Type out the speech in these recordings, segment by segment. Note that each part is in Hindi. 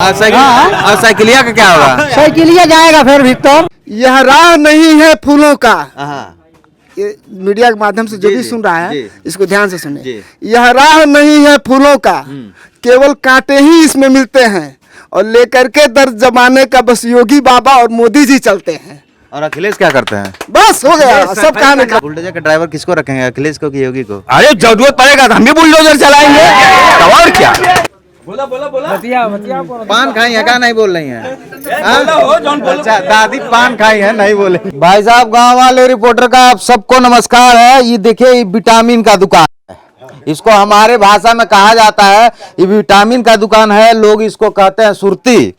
साइकिलिया का क्या होगा? साइकिलिया जाएगा फिर भीतर। यह राह नहीं है फूलों का। ये मीडिया के माध्यम से जो जी, भी जी, सुन रहा है जी। इसको ध्यान से सुने। जी। यह राह नहीं है फूलों का, केवल कांटे ही इसमें मिलते हैं और लेकर के दर्द जमाने का बस योगी बाबा और मोदी जी चलते हैं। और अखिलेश क्या करते हैं? बस हो गया, सब कहानी खत्म। बुलडोजर का ड्राइवर किसको रखेंगे, अखिलेश को कि योगी को? अरे जरूरत पड़ेगा तो हम भी बुलडोजर चलाएंगे, तो और क्या। पान खाई है क्या? नहीं बोल रही है। अच्छा, दादी पान खाई है, नहीं बोले। भाई साहब, गांव वाले रिपोर्टर का आप सबको नमस्कार है। ये देखिए, ये विटामिन का दुकान है। इसको हमारे भाषा में कहा जाता है, ये विटामिन का दुकान है। लोग इसको कहते हैं सुरती।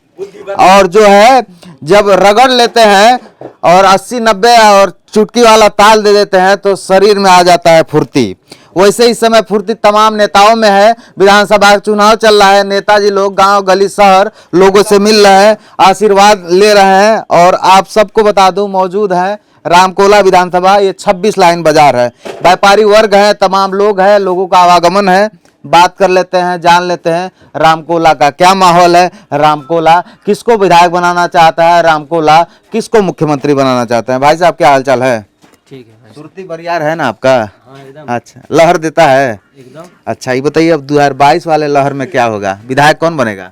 और जो है, जब रगड़ लेते हैं और 80-90 और चुटकी वाला ताल दे देते हैं तो शरीर में आ जाता है फुर्ती। वैसे इस समय फुर्ती तमाम नेताओं में है। विधानसभा का चुनाव चल रहा है। नेताजी लोग गांव गली शहर लोगों से मिल रहे हैं, आशीर्वाद ले रहे हैं। और आप सबको बता दूं, मौजूद है रामकोला विधानसभा। ये 26 लाइन बाजार है। व्यापारी वर्ग है, तमाम लोग हैं, लोगों का आवागमन है। बात कर लेते हैं, जान लेते हैं रामकोला का क्या माहौल है। रामकोला किसको विधायक बनाना चाहता है, रामकोला किसको मुख्यमंत्री बनाना चाहते हैं। भाई साहब, क्या हालचाल है? ठीक है। सुरती बरियार है ना आपका? हाँ, एकदम। अच्छा, लहर देता है एकदम। अच्छा, ये बताइए, अब 2022 वाले लहर में क्या होगा? विधायक कौन बनेगा?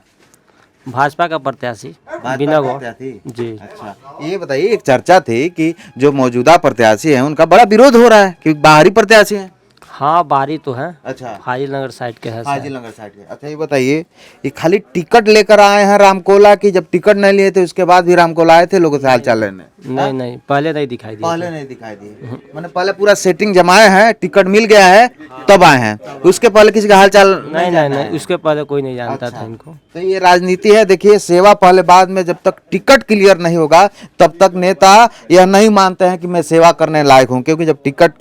भाजपा का प्रत्याशी भाजपा बिना गौड़। प्रत्याशी? जी। अच्छा, ये बताइए, एक चर्चा थी कि जो मौजूदा प्रत्याशी हैं उनका बड़ा विरोध हो रहा है कि बाहरी प्रत्याशी हैं। हाँ, बारी तो है। अच्छा, हाजी नगर साइड के है। हाजी नगर साइड के। अच्छा, ये बताइए, ये खाली टिकट लेकर आए हैं रामकोला की? जब टिकट नहीं लिए थे उसके बाद भी रामकोला आए थे लोगों से हाल चाल लेने? नहीं नहीं, पहले नहीं दिखाई दिया। पहले नहीं दिखाई दिए, मैंने पहले पूरा सेटिंग जमाए हैं, टिकट मिल गया है तब आए हैं। उसके पहले किसी का हाल चाल नहीं नहीं नहीं, उसके पहले कोई नहीं जानता था इनको। तो ये राजनीति है। देखिए, सेवा पहले बाद में। जब तक टिकट क्लियर नहीं होगा तब तक नेता यह नहीं मानते हैं कि मैं सेवा करने लायक हूँ, क्योंकि जब टिकट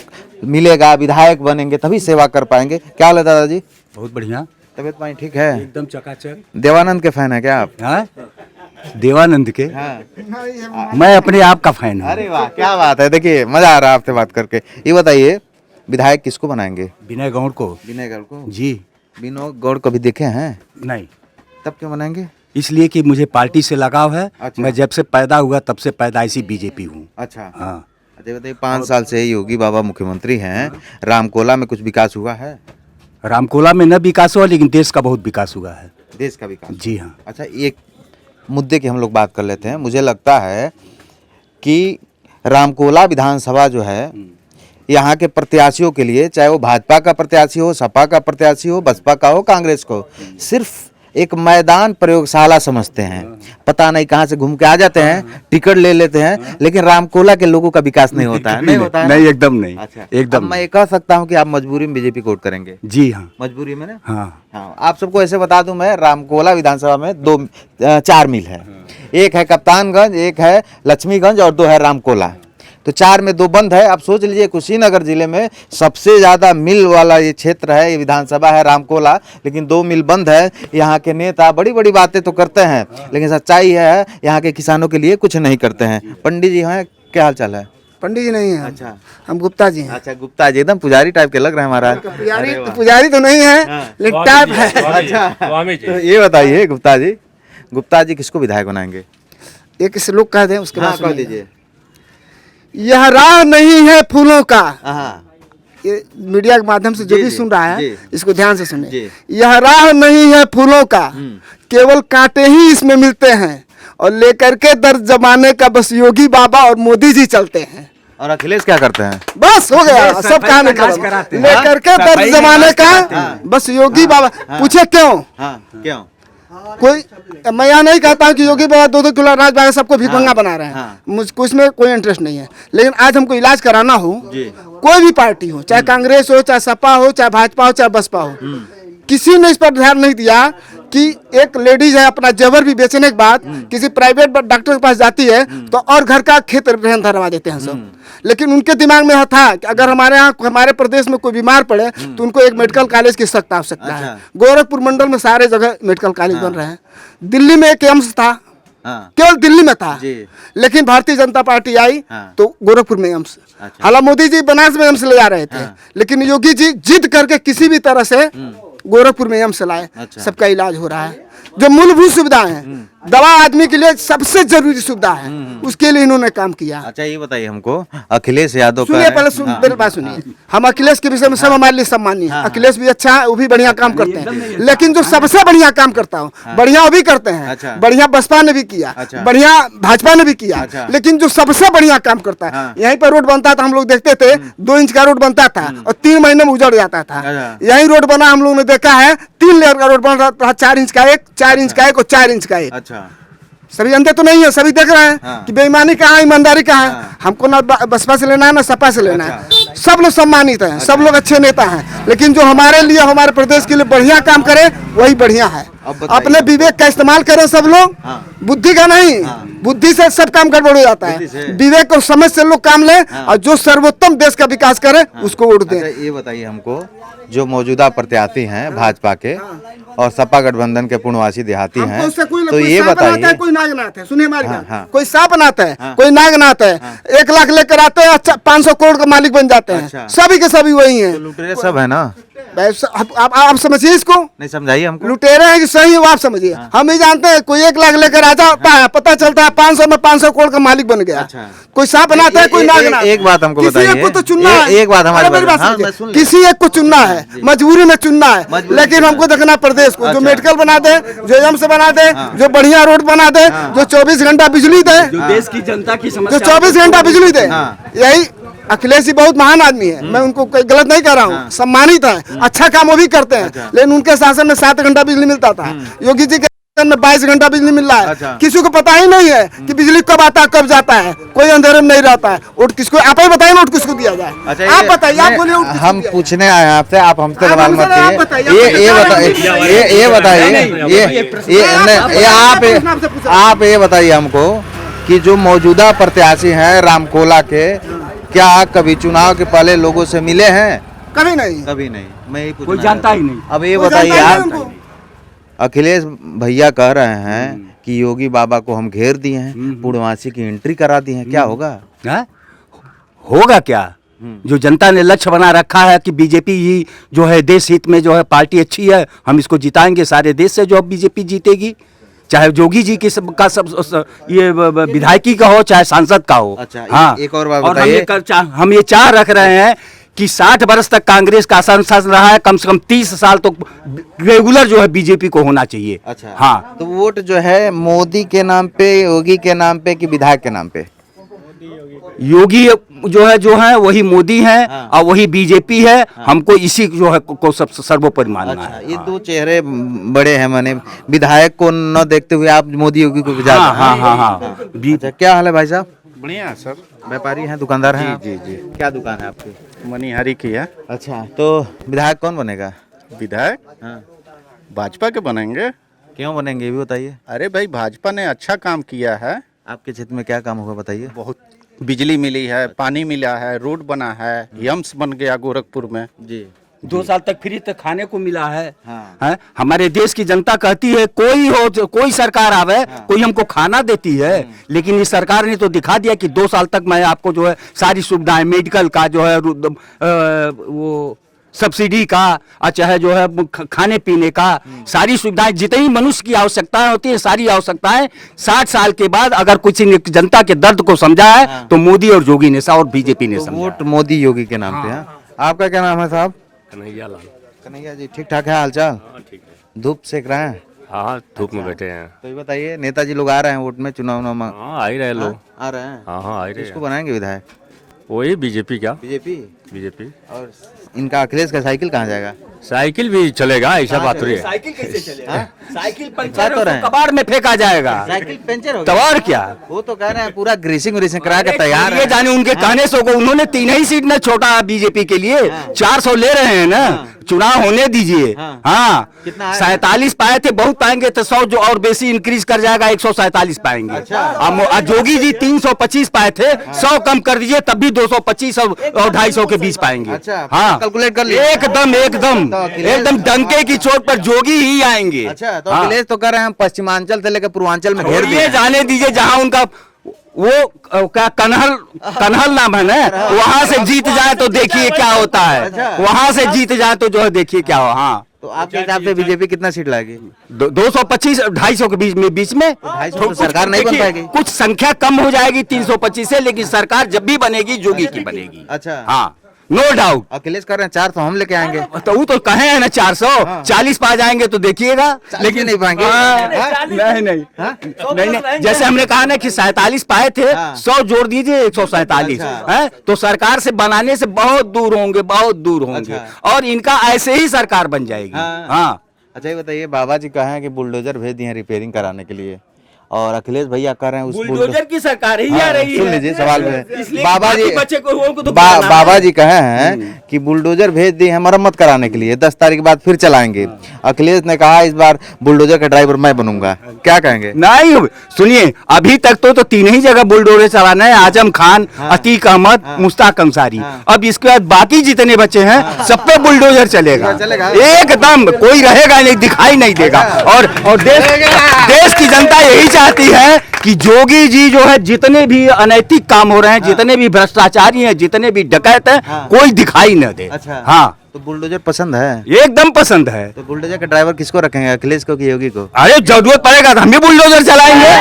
मिलेगा, विधायक बनेंगे, तभी सेवा कर पाएंगे। क्या हाल है दादाजी? बहुत बढ़िया, तबीयत पानी ठीक है? एकदम चकाचक। देवानंद के फैन है क्या आप? हाँ, देवानंद के? हाँ। मैं अपने आप का फैन हूँ। अरे वाह, क्या बात है। देखिए, मजा आ रहा है आपसे बात करके। ये बताइए, विधायक किसको बनाएंगे? विनय गौड़ को। विनय गौड़ को? जी। विनय गौड़ कभी देखे हैं? नहीं, तब क्यों बनाएंगे? इसलिए कि मुझे पार्टी से लगाव है। अच्छा। मैं जब से पैदा हुआ तब से पैदाइशी बीजेपी हूँ। अच्छा। हाँ। अच्छा, बताइए, 5 साल से योगी बाबा मुख्यमंत्री हैं, रामकोला में कुछ विकास हुआ है? रामकोला में न विकास हुआ, लेकिन देश का बहुत विकास हुआ है। देश का विकास? जी हाँ। अच्छा, एक मुद्दे की हम लोग बात कर लेते हैं। मुझे लगता है कि रामकोला विधानसभा जो है, यहाँ के प्रत्याशियों के लिए, चाहे वो भाजपा का प्रत्याशी हो, सपा का प्रत्याशी हो, बसपा का हो, कांग्रेस को, सिर्फ एक मैदान प्रयोगशाला समझते हैं। पता नहीं कहाँ से घूम के आ जाते हैं, टिकट ले लेते हैं, लेकिन रामकोला के लोगों का विकास नहीं होता है। नहीं होता है? नहीं, एकदम नहीं। अच्छा, एकदम अब मैं ये कह सकता हूँ कि आप मजबूरी में बीजेपी को वोट करेंगे? जी हाँ। मजबूरी में ना? हाँ। हाँ, आप सबको ऐसे बता दूं, मैं रामकोला विधानसभा में 4 मिल है। एक है कप्तानगंज, एक है लक्ष्मीगंज और 2 है रामकोला। तो 4 में 2 बंद है। आप सोच लीजिए, कुशीनगर जिले में सबसे ज़्यादा मिल वाला ये क्षेत्र है, ये विधानसभा है रामकोला, लेकिन 2 मिल बंद है। यहाँ के नेता बड़ी बड़ी बातें तो करते हैं, लेकिन सच्चाई है यहाँ के किसानों के लिए कुछ नहीं करते हैं। पंडित जी हैं, क्या हाल चाल है? पंडित जी नहीं है। अच्छा, हम गुप्ता जी हैं। अच्छा, गुप्ता जी, एकदम पुजारी टाइप के लग रहे हैं महाराज। पुजारी तो नहीं है, लेकिन टाइप है। अच्छा, तो ये बताइए गुप्ता जी किसको विधायक बनाएंगे? एक श्लोक कह दें, उसके बाद हाँ, कह सुनिए। दीजिए। यह राह नहीं है फूलों का। हाँ, ये मीडिया के माध्यम से जो जी, भी जी, सुन रहा है जी। इसको ध्यान से सुने। जी। यह राह नहीं है फूलों का, केवल कांटे ही इसमें मिलते हैं और लेकर के दर्द जमाने का बस योगी बाबा और मोदी जी चलते हैं। और अखिलेश क्या करते हैं? बस हो गया, सब कहानी खत्म। लेकर के दर्द जमाने का बस योगी बाबा। पूछे क्यों? हाँ, क्यों? कोई, मैं यहाँ नहीं कहता हूँ कि योगी बाबा 2-2 किलो अनाज बांट सबको भिखमंगा बना रहे हैं। हाँ। मुझको इसमें कोई इंटरेस्ट नहीं है, लेकिन आज हमको इलाज कराना हो, जी। कोई भी पार्टी हो, चाहे कांग्रेस हो, चाहे सपा हो, चाहे भाजपा हो, चाहे बसपा हो, किसी ने इस पर ध्यान नहीं दिया कि एक लेडीज है अपना जेवर भी बेचने के बाद किसी प्राइवेट डॉक्टर के पास जाती है तो और घर का खेत रेहन धरवा देते हैं सब। लेकिन उनके दिमाग में था कि अगर हमारे यहाँ हमारे प्रदेश में कोई बीमार पड़े तो उनको एक मेडिकल कॉलेज की सख्त आवश्यकता है। गोरखपुर मंडल में सारे जगह मेडिकल कॉलेज बन रहे हैं। दिल्ली में एक एम्स था, हाँ, केवल दिल्ली में था, जी। लेकिन भारतीय जनता पार्टी आई हाँ। तो गोरखपुर में एम्स। अच्छा। हालांकि मोदी जी बनारस में एम्स ले जा रहे थे, लेकिन योगी जी जिद करके किसी भी तरह से गोरखपुर में एम्स लाए, अच्छा। सबका इलाज हो रहा है। जो मूलभूत सुविधाएं हैं, दवा आदमी के लिए सबसे जरूरी सुविधा है, उसके लिए इन्होंने काम किया। अच्छा ये बताइए हमको, अखिलेश यादव का सुनिए पहले हाँ, मेरी बात सुनिए। हम अखिलेश के विषय में सब हमारे लिए सम्मानीय है। अखिलेश भी अच्छा है, वो भी बढ़िया काम करते हैं, लेकिन जो सबसे बढ़िया काम करता हूँ, बढ़िया वो भी करते हैं, अच्छा। बढ़िया बसपा ने भी किया, अच्छा। बढ़िया भाजपा ने भी किया, अच्छा। लेकिन जो सबसे बढ़िया काम करता है, हाँ। यहीं पर रोड बनता था, हम लोग देखते थे 2 इंच का रोड बनता था और 3 महीने में उजड़ जाता था। अच्छा। यही रोड बना, हम लोगों ने देखा है 3 लेयर का रोड बन रहा था, 4 इंच का एक, 4 इंच का एक और 4 इंच का एक। अच्छा सभी अंधे तो नहीं है, सभी देख रहे हैं हाँ। कि बेईमानी कहाँ है, ईमानदारी कहाँ है। हाँ। हमको ना बसपा से लेना है ना सपा से लेना है, सब लोग सम्मानित हैं, सब लोग अच्छे नेता हैं, लेकिन जो हमारे लिए, हमारे प्रदेश के लिए बढ़िया काम करे वही बढ़िया है। अब बताइए। अपने विवेक का इस्तेमाल करें सब लोग, हाँ। बुद्धि का नहीं। बुद्धि से सब काम गड़बड़ हो जाता बुद्धि से। है, विवेक और समझ से लोग काम लें और जो सर्वोत्तम देश का विकास करे उसको वोट दें। अच्छा ये बताइए हमको, जो मौजूदा प्रत्याशी हैं भाजपा के और सपा गठबंधन के पूर्णवासी देहाती हैं, हमको उससे तो ये बताइए, कोई नागनाथ है, सुनिए हमारी बात, हाँ। कोई सांपनाथ है, कोई नागनाथ है, 1 लाख लेकर आते हैं, अच्छा 500 करोड़ का मालिक बन जाते हैं, अच्छा। सभी के सभी वही हैं। तो लुटेरे सब है ना? आप समझिए इसको, नहीं समझाइए हमको। लुटेरे हैं कि सही है वो आप समझिए। हम ही जानते हैं, कोई 1 लाख लेकर आ जाता है, पता चलता है 500 में 500 करोड़ का मालिक बन गया। अच्छा। कोई सांपनाथ है, कोई नागनाथ। एक बात हमको किसी बताइए, एक को तो चुनना है। एक बात हमारी अरे मेरी बात- बात हाँ, समझिए। मैं सुन लिया। किसी एक को चुनना है, मजबूरी में चुनना है, मजबूरी लेकिन में हमको देखना प्रदेश को, जो अच्छा। मेडिकल बना दे, जो एम्स बना दे, जो बढ़िया रोड बना दे, जो 24 घंटा बिजली दे, देश की जनता की जो 24 घंटा बिजली दे, हाँ। यही अखिलेश जी बहुत महान आदमी है। मैं उनको कोई गलत नहीं कह रहा हूँ, सम्मानित है, अच्छा काम वो भी करते हैं, लेकिन उनके शासन में 7 घंटा बिजली मिलता था। योगी जी के शासन में 22 घंटा बिजली मिल रहा है। अच्छा। किसी को पता ही नहीं है कि बिजली कब आता है कब जाता है, कोई अंधेरे में नहीं रहता है। वोट किसको, आप ही बताइए, वोट किसको दिया जाए? अच्छा आप बताइए, आप बोलिए वोट किसको हम दिया जाए? पूछने आए हैं आपसे, आप हमसे आप सवाल हमसे मत आप कीजिए। बताइए, ये आप बताइए, बताइए। ये बताइए, आप ये बताइए हमको कि जो मौजूदा प्रत्याशी हैं रामकोला के, क्या कभी चुनाव के पहले लोगों से मिले हैं? कभी नहीं। कभी नहीं। मैं यही पूछना कोई जानता ही नहीं। अब ये कोई बताइए जानता ही आप, नहीं उनको। अखिलेश भैया कह रहे हैं कि योगी बाबा को हम घेर दिए हैं, पूर्णवासी की एंट्री करा दी है, क्या होगा? हाँ? होगा क्या? जो जनता ने लक्ष्य बना रखा है कि बीजेपी ही जो है देश हित में जो है पार्टी अच्छी है, हम इसको जिताएंगे, सारे देश से जो बीजेपी जीतेगी, चाहे जोगी जी की ये विधायकी का हो चाहे सांसद का हो। अच्छा, हाँ। एक और बात हम बताइए। हम ये चाह रख रहे हैं कि 60 वर्ष तक कांग्रेस का शासन रहा है, कम से कम 30 साल तो रेगुलर जो है बीजेपी को होना चाहिए। अच्छा हाँ। तो वोट जो है मोदी के नाम पे, योगी के नाम पे कि विधायक के नाम पे? योगी जो है वही मोदी है, हाँ। और वही बीजेपी है। हमको इसी जो है को सब सर्वोपरि मानना अच्छा, है। ये दो चेहरे बड़े हैं, माने विधायक को न देखते हुए आप मोदी योगी को ज्यादा। हाँ, हाँ, हाँ। अच्छा, क्या हाल है भाई साहब? बढ़िया सर। व्यापारी हैं, दुकानदार हैं? जी, जी। क्या दुकान है आपकी? मनिहारी की है। अच्छा, तो विधायक कौन बनेगा? विधायक हाँ। भाजपा के बनेंगे। क्यों बनेंगे ये भी बताइए। अरे भाई, भाजपा ने अच्छा काम किया है, आपके क्षेत्र में क्या काम होगा बताइए। बहुत बिजली मिली है, पानी मिला है, रोड बना है, यम्स बन गया गोरखपुर में। जी। 2 साल तक फ्री तक खाने को मिला है। हाँ। हैं? हमारे देश की जनता कहती है कोई हो, कोई सरकार आवे, कोई हमको खाना देती है, लेकिन इस सरकार ने तो दिखा दिया कि 2 साल तक मैं आपको जो है सारी सुविधाएं, मेडिकल का जो है वो सब्सिडी का, और चाहे जो है खाने पीने का, सारी सुविधाएं, जितनी मनुष्य की आवश्यकताएं होती है, सारी आवश्यकताएं 60 साल के बाद अगर कुछ जनता के दर्द को समझा है तो मोदी और योगी ने और बीजेपी ने तो समझा। वोट मोदी योगी के नाम पे है। आपका क्या नाम है साहब? कन्हैया लाल। कन्हैया जी, ठीक ठाक है हालचाल? धूप सेक रहे हैं? हाँ, धूप में बैठे हैं। तो ये बताइए, नेताजी लोग आ रहे हैं वोट में, चुनाव में? हाँ, आ ही रहे लोग। आ रहे हैं। हाँ, आ ही रहे किसको बनाएंगे विधायक? वही बीजेपी का। बीजेपी। और इनका अखिलेश का साइकिल कहाँ जाएगा? साइकिल भी चलेगा, ऐसा बात थोड़ी है। साइकिल कैसे चलेगा? साइकिल बता पंचर तो रहे है, हैं। कबाड़ में फेंका जाएगा। साइकिल पंचर हो तो और क्या? वो तो कह रहे हैं पूरा ग्रीसिंग व्रीसिंग करा के तैयार ये है। जाने उनके कहने से होगा, उन्होंने 3 ही सीट ना छोटा बीजेपी के लिए 400 ले रहे हैं ना, चुनाव होने दीजिए। हाँ, कितना आया? 47 पाए थे, बहुत पाएंगे तो 100 जो और बेसी इंक्रीज कर जाएगा, 147 पाएंगे। अब जोगी जी 325 पाए थे, 100 कम कर दीजिए तब भी 225 और 250 के बीच पाएंगे। अच्छा, हाँ, कैलकुलेट कर लिया। एकदम एकदम तो अखिलेश- एकदम डंके की चोट पर जोगी ही आएंगे। अच्छा, तो हाँ। अखिलेश तो कह रहे हैं हम पश्चिमांचल से लेकर पूर्वांचल में घेर ये दिए। जाने दीजिए, जहाँ उनका वो क्या कन्हल नाम है ना, वहां से जीत जाए तो देखिए क्या होता है। अच्छा। वहां से जीत जाए तो जो है देखिए क्या हो। हाँ, तो आपके हिसाब से बीजेपी कितना सीट लाएगी? 225 250 के बीच में 250 तो सरकार नहीं बन देखिए, पाएगी। कुछ संख्या कम हो जाएगी 325 से, लेकिन सरकार जब भी बनेगी जोगी की बनेगी। अच्छा। हाँ, नो डाउट। अखिलेश कर रहे हैं 400 हम लेके आएंगे। तो वो तो कहे हैं ना 440 पा जाएंगे तो देखिएगा, लेकिन नहीं पाएंगे। नहीं नहीं, जैसे हमने कहा ना कि 47 पाए थे, 100 जोड़ दीजिए 147 है, तो सरकार से बनाने से बहुत दूर होंगे, बहुत दूर होंगे, और इनका ऐसे ही सरकार बन जाएगी। हाँ। अच्छा ये बताइए, बाबा जी कहे हैं कि बुलडोजर भेज दिए हैं रिपेयरिंग कराने के लिए, और अखिलेश भैया कह रहे हैं उस बुलडोजर की सरकार ही आ रही है। सुन लीजिए सवाल में, इसलिए बाबा जी बच्चे को उनको तो बाबा जी कहे हैं कि बुलडोजर भेज दिए हैं मरम्मत कराने के लिए, 10 तारीख के बाद फिर चलाएंगे। अखिलेश ने कहा इस बार बुलडोजर का ड्राइवर मैं बनूंगा, क्या कहेंगे? नहीं, सुनिए, अभी तक तो 3 ही जगह बुलडोजर चलाना है, आजम खान, अतीक अहमद, मुश्ताक अंसारी। अब इसके बाद बाकी जितने बच्चे हैं सब पे बुलडोजर चलेगा, एकदम कोई रहेगा नहीं, दिखाई नहीं देगा। और देश की जनता यही चाहती है कि जोगी जी जो है, जितने भी अनैतिक काम हो रहे हैं, जितने भी भ्रष्टाचारी हैं, जितने भी डकैत हैं, कोई दिखाई न दे। अच्छा। हाँ, तो बुलडोजर पसंद है? एकदम पसंद है। तो बुलडोजर का ड्राइवर किसको रखेंगे, अखिलेश को कि योगी को? अरे जरूरत पड़ेगा तो हम भी बुलडोजर चलाएंगे,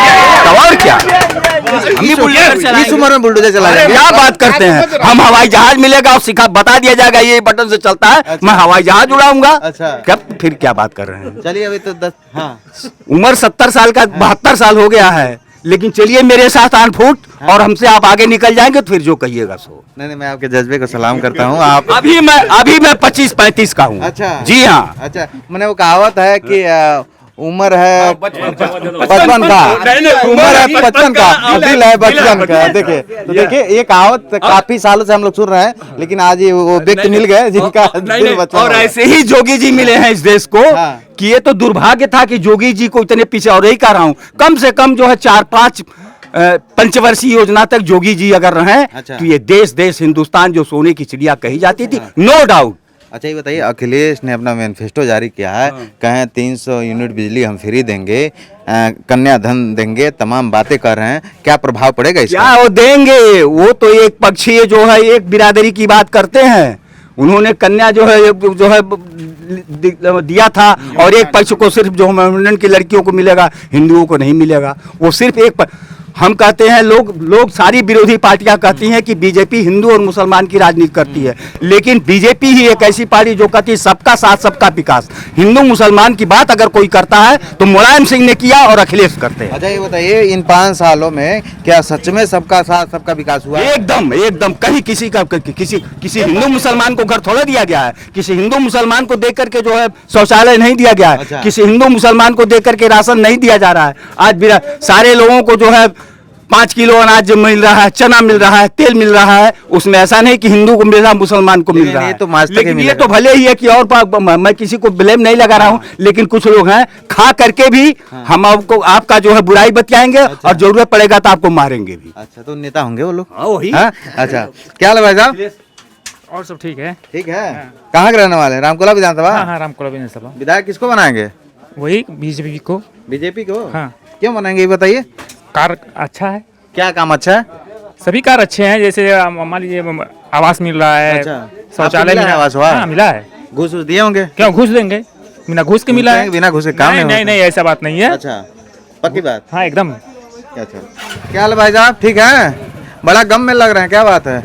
तो और क्या, हम भी बुलडोजर इस चलाएंगे। उम्र में बुलडोजर चलाएंगे? क्या बात करते हैं, हम हवाई जहाज मिलेगा और सिखा बता दिया जाएगा ये बटन से चलता है, मैं हवाई जहाज उड़ाऊंगा। अच्छा। क्या फिर क्या बात कर रहे हैं? चलिए अभी तो 10 हाँ उम्र 70 साल का 72 साल हो गया है, लेकिन चलिए मेरे साथ आन फूट और हमसे आप आगे निकल जाएंगे तो फिर जो कहिएगा सो। नहीं, मैं आपके जज्बे को सलाम करता हूँ। आप अभी मैं 25-35 का हूँ। अच्छा जी हाँ। अच्छा, मैंने वो कहावत है कि उम्र है 55 का, उम्र है 55 का, दिल है बचपन का। देखिए तो देखिए, ये कहावत काफी सालों से हम लोग सुन रहे हैं, लेकिन आज ये वो व्यक्ति मिल गए जिनका दिल बचपन। और ऐसे ही जोगी जी मिले हैं इस देश को कि ये तो दुर्भाग्य था कि जोगी जी को इतने पीछे, और यही कह रहा हूँ, कम से कम जो है 4-5 पंचवर्षीय योजना तक जोगी जी अगर रहे तो ये देश हिंदुस्तान जो सोने की चिड़िया कही जाती थी, नो डाउट। अच्छा ये बताइए, अखिलेश ने अपना मैनिफेस्टो जारी किया है, कहें 300 यूनिट बिजली हम फ्री देंगे, कन्या धन देंगे, तमाम बातें कर रहे हैं, क्या प्रभाव पड़ेगा इसका? क्या वो देंगे? वो तो एक पक्षीय जो है, एक बिरादरी की बात करते हैं। उन्होंने कन्या जो है दिया था, और एक पक्ष को सिर्फ जो मुंडन की लड़कियों को मिलेगा, हिंदुओं को नहीं मिलेगा। वो सिर्फ एक हम कहते हैं, लोग सारी विरोधी पार्टियां कहती हैं कि बीजेपी हिंदू और मुसलमान की राजनीति करती है, लेकिन बीजेपी ही एक ऐसी पार्टी जो कहती है सबका साथ सबका विकास। हिंदू मुसलमान की बात अगर कोई करता है तो मुलायम सिंह ने किया और अखिलेश करते हैं। अच्छा ये बताइए, इन 5 सालों में क्या सच में सबका साथ सबका विकास हुआ? एकदम कहीं किसी हिंदू मुसलमान को घर थोड़ा दिया गया है, किसी हिंदू मुसलमान को देख करके जो है शौचालय नहीं दिया गया है। अच्छा। किसी हिंदू मुसलमान को देख करके राशन नहीं दिया जा रहा है। आज भी सारे लोगों को जो है 5 किलो अनाज मिल रहा है, चना मिल रहा है, तेल मिल रहा है, उसमें ऐसा नहीं कि हिंदू को मिल रहा, मुसलमान को मिल रहा है। लेकिन ये तो भले ही है कि, और मैं किसी को ब्लेम नहीं लगा रहा हूँ, लेकिन कुछ लोग हैं खा करके भी हम आपका जो है बुराई बतियाएंगे। अच्छा। और जरूरत पड़ेगा तो आपको मारेंगे भी। अच्छा, तो नेता होंगे वो लोग? वही। अच्छा, क्या हाल है भाई साहब? और सब ठीक है। ठीक है। कहाँ के रहने वाले हैं? रामकोला विधानसभा? हाँ, रामकोला विधानसभा। विधायक किसको बनाएंगे? वही बीजेपी को। बीजेपी को? हाँ। क्यों बनाएंगे ये बताइए? कार्य अच्छा है, क्या काम अच्छा है? सभी कार्य अच्छे हैं, जैसे मान लीजिए आवास मिल रहा है। अच्छा। शौचालय आपको मिला है आवास? वाह। हाँ, मिला है। घूस दिए होंगे? क्यों घूस देंगे, बिना घूस के मिला है। बिना घूस के काम नहीं नहीं, ऐसा बात नहीं है। अच्छा, पक्की बात? हाँ, एकदम। अच्छा, क्या हाल है भाई साहब? ठीक है। बड़ा गम में लग रहे हैं, क्या बात है?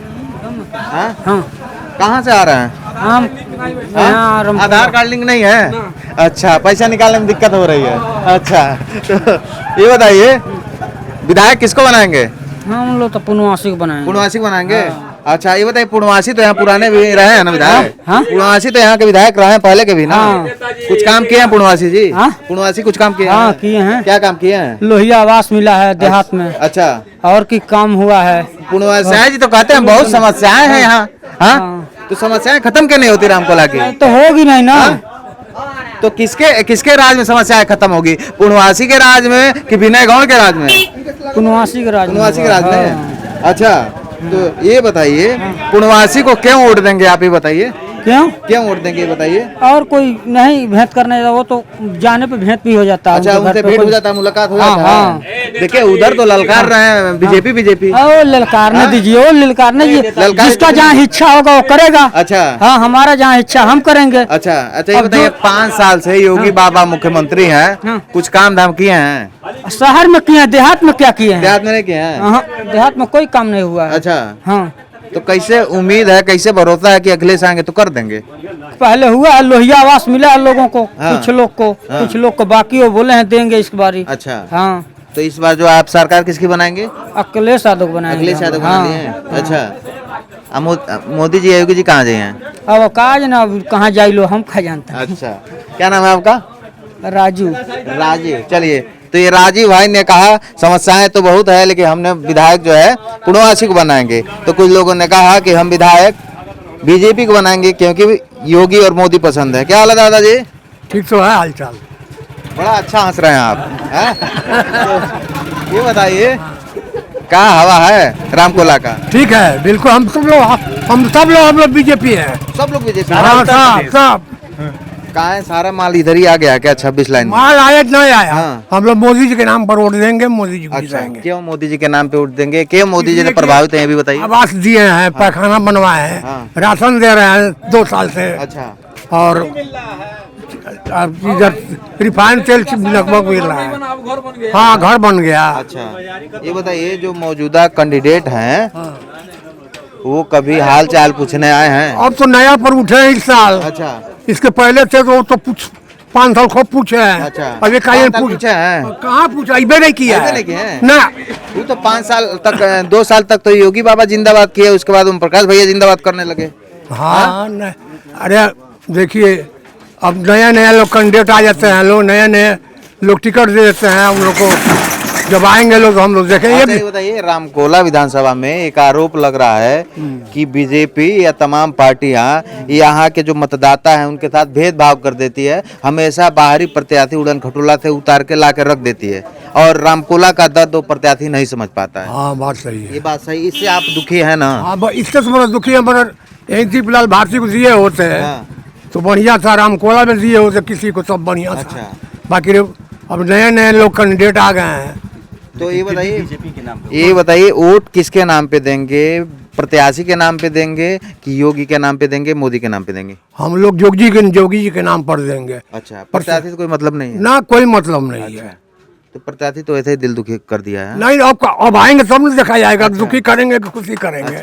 हाँ। कहाँ से आ रहे हैं? हम आधार कार्ड लिंक नहीं है? अच्छा, पैसा निकालने में दिक्कत हो रही है। अच्छा, तो ये बताइए, विधायक किसको बनाएंगे? हम लोग तो पूर्णवासी को बनाएंगे। पूर्णवासी को बनाएंगे? अच्छा, ये बताइए, पूर्णवासी तो यहाँ पुराने भी रहे हैं ना विधायक? पूर्णवासी तो यहाँ के विधायक रहे हैं पहले के भी ना? कुछ काम किए हैं पूर्णवासी जी? पूर्णवासी कुछ काम किए हैं? हाँ, किए हैं। क्या काम किए हैं? लोहिया आवास मिला है देहात में। अच्छा, और की काम हुआ है? पूर्णवासी जी तो कहते हैं बहुत समस्याएं हैं यहाँ। हाँ, तो समस्याएं खत्म क्यों नहीं होती रामकोला की? तो होगी नहीं ना। तो किसके राज में समस्याएं खत्म होगी? पूर्णवासी के राज में कि विनय गौड़ के राज में? पूर्णवासी के राज में। पूर्णवासी के राज में। अच्छा, तो ये बताइए, पूर्णवासी को क्यों वोट देंगे आप, ये बताइए? क्यों क्यों वोट देंगे ये बताइए। और कोई नहीं भेंट करने वो तो जाने पे भेंट भी हो जाता है। अच्छा, उनके घर उनसे पे भेंट हो कोई- जाता है, मुलाकात हो हाँ, जाता है। देखिए उधर तो ललकार रहे हैं बीजेपी। ओ ललकारने दीजिए, ओ ललकारने दीजिए, ललकार जिसका जहाँ इच्छा होगा वो करेगा। अच्छा। हाँ, हमारा जहाँ इच्छा हम करेंगे। अच्छा ये अब बताइए, जो- 5 साल से योगी बाबा मुख्यमंत्री हैं, हाँ। कुछ काम धाम किए हैं? शहर में किए हैं, देहात में क्या किए हैं? देहात में नहीं किए हैं? हाँ, देहात में कोई काम नहीं हुआ है। अच्छा, हाँ, तो कैसे उम्मीद है, कैसे भरोसा है कि अखिलेश आएंगे तो कर देंगे? पहले हुआ है, लोहिया आवास मिला है लोगों को, हाँ। कुछ लोग को, हाँ। कुछ लोग को बाकी वो बोले हैं देंगे इस बारी। अच्छा, हाँ, तो इस बार जो आप सरकार किसकी बनाएंगे? अखिलेश यादव बनाएंगे। अखिलेश यादव हाँ। बना लिए हैं? अच्छा, मोदी जी योगी जी कहाँ गए हैं? अब काज ना अब कहाँ जाई लो, हम खा जानते हैं। अच्छा, क्या नाम है आपका? राजू। राजीव। चलिए, तो ये राजीव भाई ने कहा समस्याएं तो बहुत है, लेकिन हमने विधायक जो है पूर्णवासी को बनाएंगे। तो कुछ लोगों ने कहा कि हम विधायक बीजेपी को बनाएंगे क्योंकि योगी और मोदी पसंद है। क्या हाल है दादाजी? ठीक तो है हालचाल। बड़ा अच्छा हंस रहे हैं आप, हैं? ये बताइए, क्या हवा है रामकोला का? ठीक है, बिल्कुल। हम सब लोग बीजेपी है। सब लोग बीजेपी। हाँ, सब कहा है सारा माल इधर ही आ गया क्या? 26 लाइन में? माल आया नहीं आया। हाँ। हम लोग मोदी जी के नाम पर वोट देंगे, मोदी जी को अच्छा, जिताएंगे। क्यों मोदी जी के नाम पे वोट देंगे? क्यों मोदी जी ने प्रभावित है ये भी बताइए। आवास दिए हैं, पैखाना बनवाए हैं, हाँ। राशन दे रहे हैं 2 साल से। अच्छा, और अब इधर रिफाइंड तेल लगभग मिल रहा है। हाँ, घर बन गया। अच्छा, ये बताइए, जो मौजूदा कैंडिडेट हैं वो कभी हाल चाल पूछने आए हैं? अब तो नया पर उठे हैं इस साल। अच्छा, इसके पहले थे तो 5 साल खूब पूछे हैं। अच्छा। अब ये 5 साल पूछ पूछे हैं? कहाँ पूछा? इबे नहीं किया ऐसे है। नहीं किए हैं? ना, वो तो 5 साल तक, 2 साल तक तो योगी बाबा जिंदाबाद किए, उसके बाद ओम प्रकाश भैया जिंदाबाद करने लगे। हाँ न, अरे देखिए, अब नया नया लोग कैंडिडेट आ जाते हैं, लोग नए लोग टिकट दे देते हैं हम लोग को। जब आएंगे लोग हम लोग देखेंगे अच्छा, भी। ये बताइए, रामकोला विधानसभा में एक आरोप लग रहा है कि बीजेपी या तमाम पार्टियां यहाँ के जो मतदाता हैं उनके साथ भेदभाव कर देती है, हमेशा बाहरी प्रत्याशी उड़न खटोला से उतार के ला के रख देती है, और रामकोला का दर्द वो प्रत्याशी नहीं समझ पाता है। हाँ, बात सही है। ये बात सही, इससे आप दुखी है ना? हाँ, इससे तो बड़ा दुखी है। बड़ा यही दीपलाल भारती को दिए होते हैं हाँ। तो बढ़िया था, रामकोला में दिए होते किसी को सब बढ़िया था। अच्छा। बाकी अब नए लोग कैंडिडेट आ गए हैं। तो ये बताइए वोट किसके नाम पे देंगे? प्रत्याशी के नाम पे देंगे कि योगी के नाम पे देंगे, मोदी के नाम पे देंगे? हम लोग जोगी जी के नाम पर देंगे। अच्छा, प्रत्याशी से कोई मतलब नहीं है? ना, कोई मतलब नहीं है। तो प्रत्याशी तो ऐसे ही दिल दुखी कर दिया है। नहीं, अब आएंगे तब नहीं देखा जाएगा। दुखी करेंगे कि खुशी करेंगे।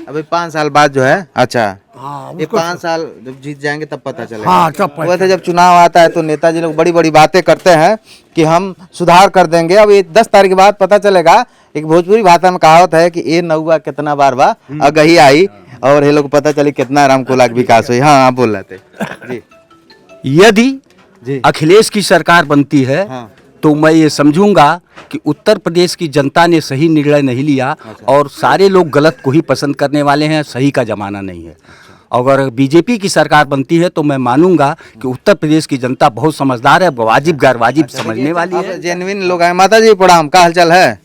अभी 5 साल बाद जो है, अच्छा, हाँ, ये 5 साल जब जीत जाएंगे तब पता चलेगा। हाँ, तब पता। वैसे जब चुनाव आता है तो नेताजी लोग बड़ी बड़ी बातें करते हैं कि हम सुधार कर देंगे। अब ये 10 तारीख के बाद पता चलेगा। एक भोजपुरी भाषा में कहावत है कि ये नौआ कितना बार बा अगही आई, और ये लोग पता चले कितना रामकोला का विकास हुई। हाँ, आप बोल रहे थे जी। यदि जी। अखिलेश की सरकार बनती है हाँ। तो मैं ये समझूंगा कि उत्तर प्रदेश की जनता ने सही निर्णय नहीं लिया, और सारे लोग गलत को ही पसंद करने वाले हैं, सही का जमाना नहीं है। अगर बीजेपी की सरकार बनती है तो मैं मानूंगा कि उत्तर प्रदेश की जनता बहुत समझदार है, वाजिब गैर वाजिब समझने वाली है। जेन्युइन लोग हैं। माता जी प्रणाम, क्या हालचाल है?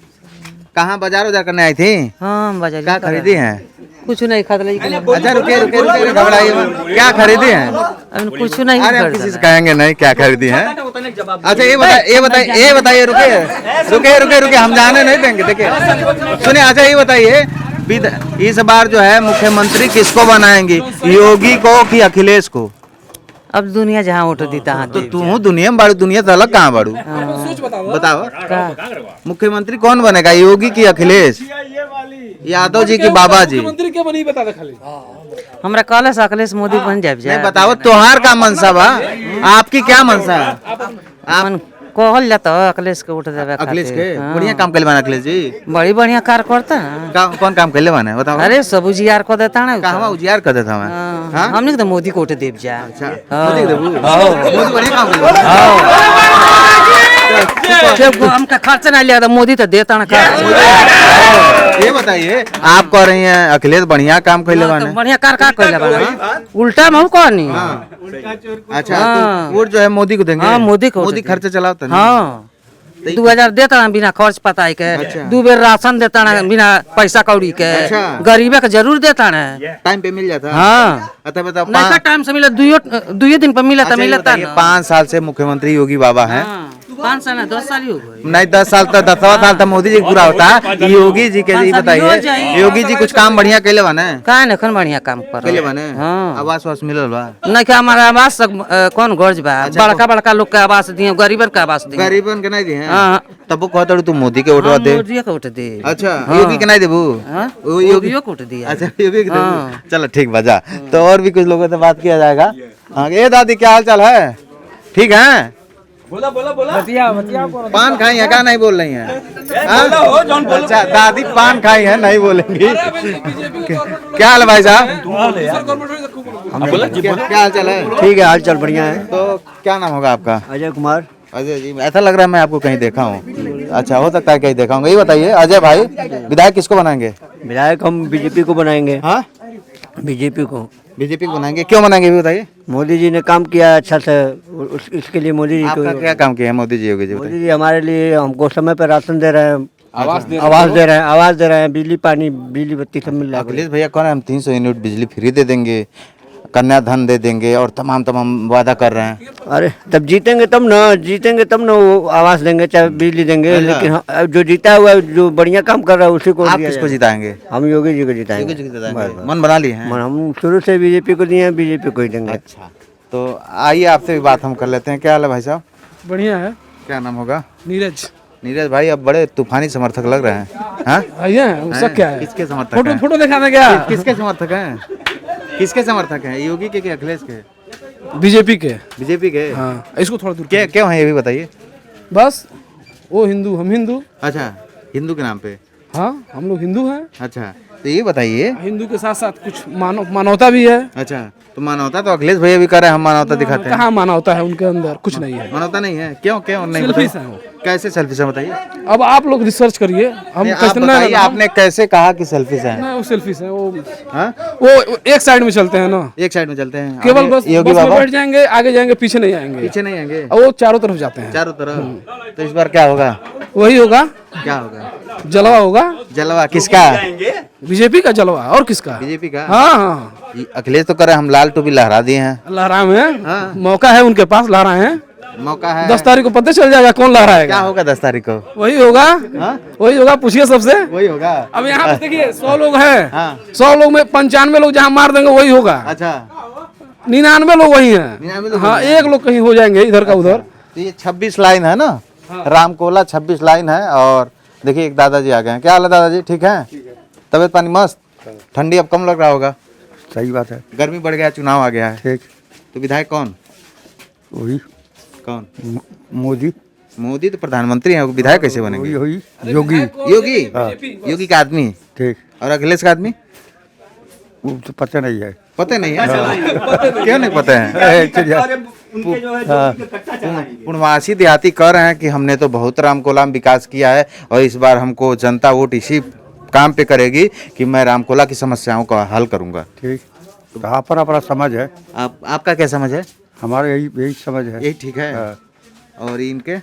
कहाँ बाजार उजार करने आई थी? हाँ, बाजार क्या खरीदी हैं? कुछ नहीं खरीद ली। अच्छा, रुके घबराइए मत। क्या खरीदी हैं? कुछ नहीं अरे हम किसी से कहेंगे नहीं क्या खरीदी हैं। अच्छा, ये बताइए, रुके, हम जाने नहीं देंगे। देखिए, सुनिए, अच्छा ये बताइए, इस बार जो है मुख्यमंत्री किसको बनाएंगी, योगी को कि अखिलेश को? अब दुनिया जहाँ वोट देता है तो तू दुनिया में बाड़ू, दुनिया से अलग कहाँ बाड़ू? बताओ, मुख्यमंत्री कौन बनेगा, योगी की अखिलेश, यादव जी की बाबा जी? हमरा कॉल से अखिलेश मोदी बन जाए। नहीं, बताओ तोहार का मनसा बा, आपकी क्या मनसा है? आप कहल जाता है अखिलेश के वोट देवे। अखिलेश के बढ़िया काम कर लेवाना, अखिलेश जी बड़ी बढ़िया कार्य करता है। कौन काम कर लेवाना बताओ? अरे सब उजियार को देता ना। कहवा उजियार कर देता मैं? हाँ? हमने तो मोदी को वोट देव जा। अच्छा, मोदी देबू? मोदी बढ़िया काम कर हमका खर्च ना लिया मोदी तो देता ना खर्च। ये बताइए, आप कह रही हैं अखिलेश बढ़िया काम कर लेवाना? बढ़िया कार्य का कहले बना उल्टा में हम कहनी। अच्छा, तो वोट जो है मोदी को देंगे? हाँ, मोदी को मोदी खर्चा चलाता नहीं? हाँ, 2000 देता ना बिना खर्च पताई के। 2 बेर राशन देता ना बिना पैसा कौड़ी के। गरीबे के जरूर देता ना। टाइम पे मिल जाता। हाँ अच्छा बताओ, नहीं टाइम से मिला, 2 दिन पर मिला था, मिला था। 5 साल से मुख्यमंत्री योगी बाबा हैं। 5 साल ना 10 साल ही हो गए। नहीं 10 साल तक 10वां साल तक मोदी जी पूरा होता है। योगी जी के ये बताइए, योगी जी कुछ काम बढ़िया कैले बने? काहे न खन बढ़िया काम कर कैले बने? हाँ। आवास वास मिलल बा? नहीं क्या हमारा आवास कौन गर्ज बा? बड़का बड़का लोग के आवास दिए, गरीबन के आवास दिए। गरीबन के नहीं दिए? हाँ। तब कहता तू मोदी के वोटवा दे। मोदी के वोट दे। अच्छा योगी के नहीं देबू? योगी को वोट दिया। अच्छा योगी के देबू। चलो ठीक बजा। तो और भी कुछ लोगों से बात किया जाएगा। हाँ ये दादी क्या हाल चाल है? ठीक है? पान खाई है क्या? नहीं बोल रही है? अच्छा दादी पान खाई है, नहीं बोलेंगी। क्या हाल है भाई साहब? क्या हाल चाल है? ठीक है, हाल चाल बढ़िया है। तो क्या नाम होगा आपका? अजय कुमार। अजय जी, ऐसा लग रहा है मैं आपको कहीं देखा हूँ। अच्छा हो सकता है कहीं देखा हूँ। ये बताइए अजय भाई, विधायक किसको बनाएंगे? विधायक हम बीजेपी को बनाएंगे। हाँ बीजेपी को। बीजेपी को बनाएंगे। क्यों बनाएंगे ये बताइए? मोदी जी ने काम किया अच्छा से, इसके लिए मोदी जी आपका को। क्या काम किया है मोदी जी? योगी जी मोदी बताइए। जी हमारे लिए हमको समय पर राशन दे रहे हैं, आवास दे रहे हैं, बिजली पानी, बिजली बत्ती सब मिल रहा है। अखिलेश भैया कह रहे हैं हम 300 यूनिट बिजली फ्री दे देंगे, कन्याधन दे देंगे और तमाम वादा कर रहे हैं। अरे तब जीतेंगे तब ना वो आवास देंगे चाहे बिजली देंगे। लेकिन जो जीता हुआ है, जो बढ़िया काम कर रहा है उसी को आप दिया किसको जाएगा। जिताएंगे? हम योगी जी को जिताएंगे। योगी जी को जिताएंगे। मन बना लिए हैं? हम शुरू से बीजेपी को दिए हैं, बीजेपी को ही देंगे। अच्छा तो आइए आपसे भी बात हम कर लेते हैं। क्या हाल है भाई साहब? बढ़िया है। क्या नाम होगा? नीरज। नीरज भाई अब बड़े तूफानी समर्थक लग रहे हैं। हाँ? उसका क्या है? किसके समर्थक हैं? फोटो दिखाना क्या? किसके समर्थक हैं? किसके समर्थक हैं? योगी के अखिलेश के? बीजेपी के। बीजेपी के? हाँ इसको थोड़ा दूर। क्यों है ये भी बताइए। बस वो हिंदू, हम हिंदू। अच्छा हिंदू के नाम पे? हाँ हम लोग हिंदू हैं। अच्छा तो ये बताइए, हिंदू के साथ साथ कुछ मानवता भी है। अच्छा तो मानवता तो अखिलेश भैया भी कर रहे हैं, हम मानवता दिखाते हैं। कहाँ मानवता है उनके अंदर? कुछ नहीं है। मानवता नहीं है? क्यों नहीं सेल्फिश बताइए। है वो। कैसे सेल्फिश है बताइए? अब आप लोग रिसर्च करिए। हम आप बताइए आपने कैसे कहा कि सेल्फिश है? वो सेल्फिश है वो। हाँ? वो एक साइड में चलते हैं ना, एक साइड में चलते हैं केवल बस योगी बस में बाबा बैठ जाएंगे, आगे जाएंगे, पीछे नहीं आएंगे। पीछे नहीं आएंगे, और वो चारों तरफ जाते हैं। चारों तरफ। तो इस बार क्या होगा? वही होगा, क्या होगा? जलवा होगा। जलवा किसका? बीजेपी का जलवा। और किसका? बीजेपी का। हाँ हाँ ये अखिलेश तो करे हम लाल टोपी लहरा दिए हैं। लहराए हैं। हाँ। मौका है उनके पास, लहराए हैं। मौका है। 10 तारीख को पता चल जाएगा कौन लहराएगा। क्या होगा 10 तारीख को? वही होगा। हाँ? वही होगा, पूछिए सबसे। वही होगा। अब यहाँ पे देखिए 100 लोग हैं। हाँ। 100 लोग में 95 लोग जहाँ मार देंगे वही होगा। अच्छा 99 लोग वही हैं। 99 लोग हाँ एक लोग कहीं हो जाएंगे इधर का उधर। तो ये 26 लाइन है ना? रामकोला 26 लाइन है। और देखिए एक दादाजी आ गए हैं। क्या हाल है दादाजी? ठीक है? तबीयत पानी मस्त? ठंडी अब कम लग रहा होगा? सही बात है। गर्मी बढ़ गया, चुनाव आ गया है। ठीक। तो विधायक कौन? वही कौन? मोदी। मोदी तो प्रधानमंत्री हैं, विधायक कैसे बनेंगे? वही योगी। योगी योगी का आदमी। ठीक। और अखिलेश का आदमी? वो तो पता नहीं है। पता नहीं है? क्यों नहीं पता है? पूर्णवासी देहाती कह रहे हैं कि हमने तो बहुत रामकोला में विकास किया है और इस बार हमको जनता वोट इसी काम पे करेगी कि मैं रामकोला की समस्याओं का हल करूंगा। ठीक। तो अपना अपना समझ है। आपका क्या समझ है? हमारा यही समझ है। यही ठीक है। हाँ। और इनके